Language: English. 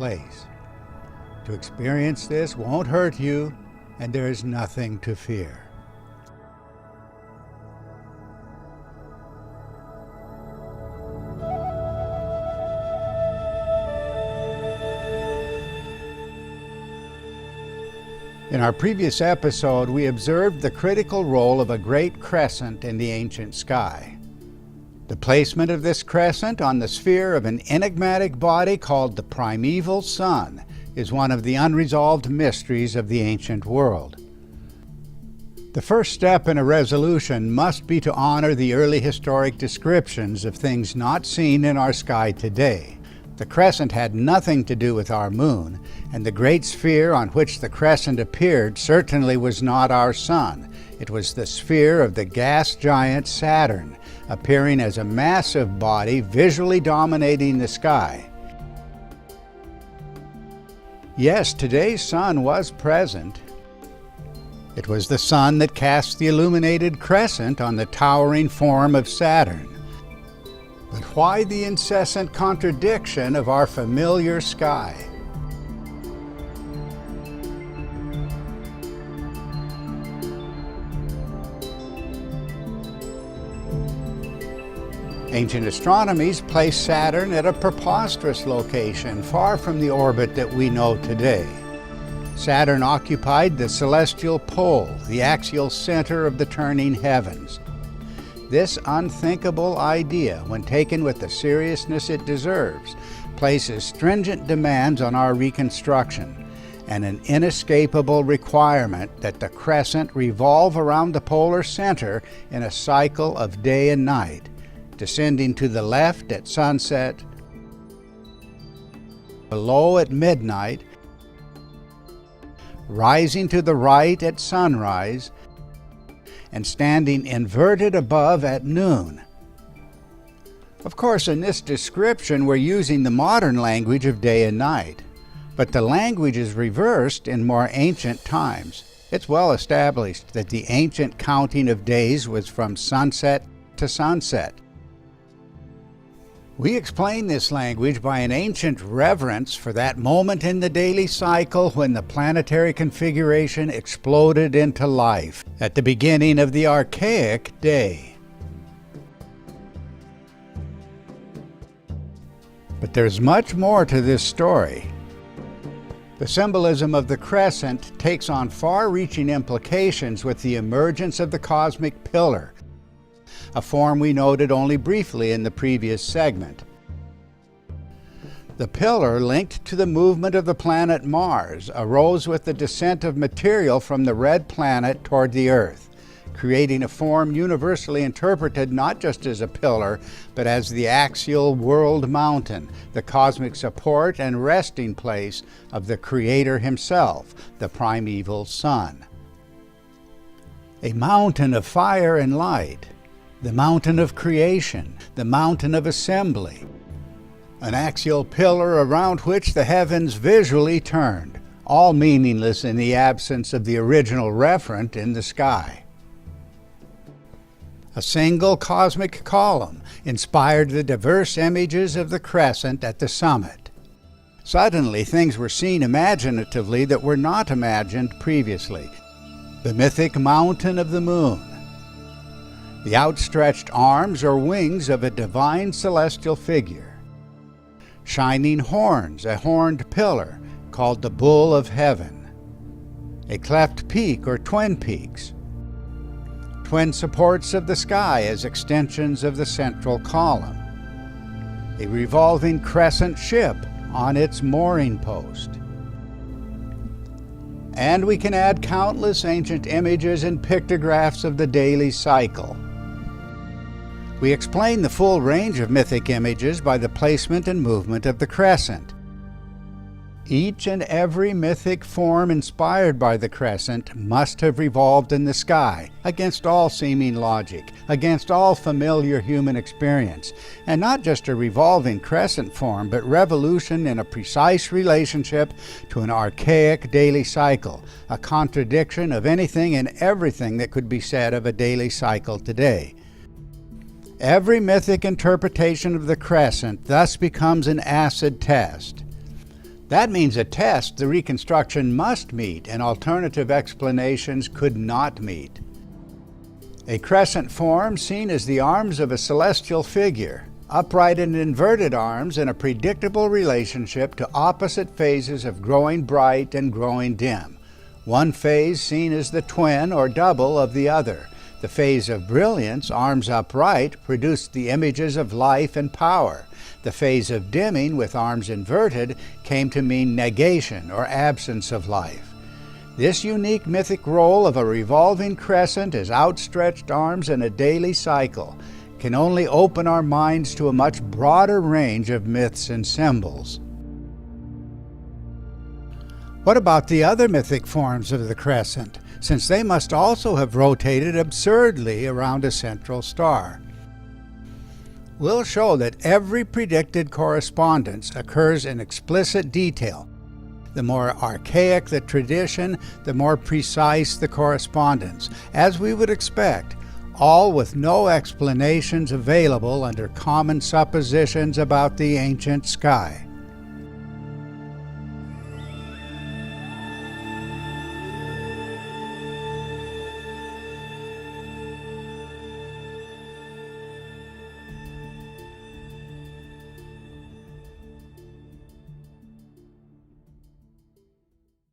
place. To experience this won't hurt you, and there is nothing to fear. In our previous episode, we observed the critical role of a great crescent in the ancient sky. The placement of this crescent on the sphere of an enigmatic body called the primeval sun is one of the unresolved mysteries of the ancient world. The first step in a resolution must be to honor the early historic descriptions of things not seen in our sky today. The crescent had nothing to do with our moon, and the great sphere on which the crescent appeared certainly was not our sun. It was the sphere of the gas giant Saturn, appearing as a massive body visually dominating the sky. Yes, today's sun was present. It was the sun that cast the illuminated crescent on the towering form of Saturn. But why the incessant contradiction of our familiar sky? Ancient astronomers placed Saturn at a preposterous location, far from the orbit that we know today. Saturn occupied the celestial pole, the axial center of the turning heavens. This unthinkable idea, when taken with the seriousness it deserves, places stringent demands on our reconstruction and an inescapable requirement that the crescent revolve around the polar center in a cycle of day and night, descending to the left at sunset, below at midnight, rising to the right at sunrise, and standing inverted above at noon. Of course, in this description we're using the modern language of day and night, but the language is reversed in more ancient times. It's well established that the ancient counting of days was from sunset to sunset. We explain this language by an ancient reverence for that moment in the daily cycle when the planetary configuration exploded into life at the beginning of the archaic day. But there's much more to this story. The symbolism of the crescent takes on far-reaching implications with the emergence of the cosmic pillar, a form we noted only briefly in the previous segment. The pillar, linked to the movement of the planet Mars, arose with the descent of material from the red planet toward the Earth, creating a form universally interpreted not just as a pillar, but as the axial world mountain, the cosmic support and resting place of the Creator himself, the primeval sun. A mountain of fire and light, the mountain of creation, the mountain of assembly, an axial pillar around which the heavens visually turned, all meaningless in the absence of the original referent in the sky. A single cosmic column inspired the diverse images of the crescent at the summit. Suddenly, things were seen imaginatively that were not imagined previously. The mythic mountain of the moon, the outstretched arms or wings of a divine celestial figure, shining horns, a horned pillar called the Bull of Heaven, a cleft peak or twin peaks, twin supports of the sky as extensions of the central column, a revolving crescent ship on its mooring post. And we can add countless ancient images and pictographs of the daily cycle. We explain the full range of mythic images by the placement and movement of the crescent. Each and every mythic form inspired by the crescent must have revolved in the sky, against all seeming logic, against all familiar human experience, and not just a revolving crescent form, but revolution in a precise relationship to an archaic daily cycle, a contradiction of anything and everything that could be said of a daily cycle today. Every mythic interpretation of the crescent thus becomes an acid test. That means a test the reconstruction must meet and alternative explanations could not meet. A crescent form seen as the arms of a celestial figure, upright and inverted arms in a predictable relationship to opposite phases of growing bright and growing dim. One phase seen as the twin or double of the other. The phase of brilliance, arms upright, produced the images of life and power. The phase of dimming, with arms inverted, came to mean negation or absence of life. This unique mythic role of a revolving crescent as outstretched arms in a daily cycle can only open our minds to a much broader range of myths and symbols. What about the other mythic forms of the crescent, since they must also have rotated absurdly around a central star? We'll show that every predicted correspondence occurs in explicit detail. The more archaic the tradition, the more precise the correspondence, as we would expect, all with no explanations available under common suppositions about the ancient sky.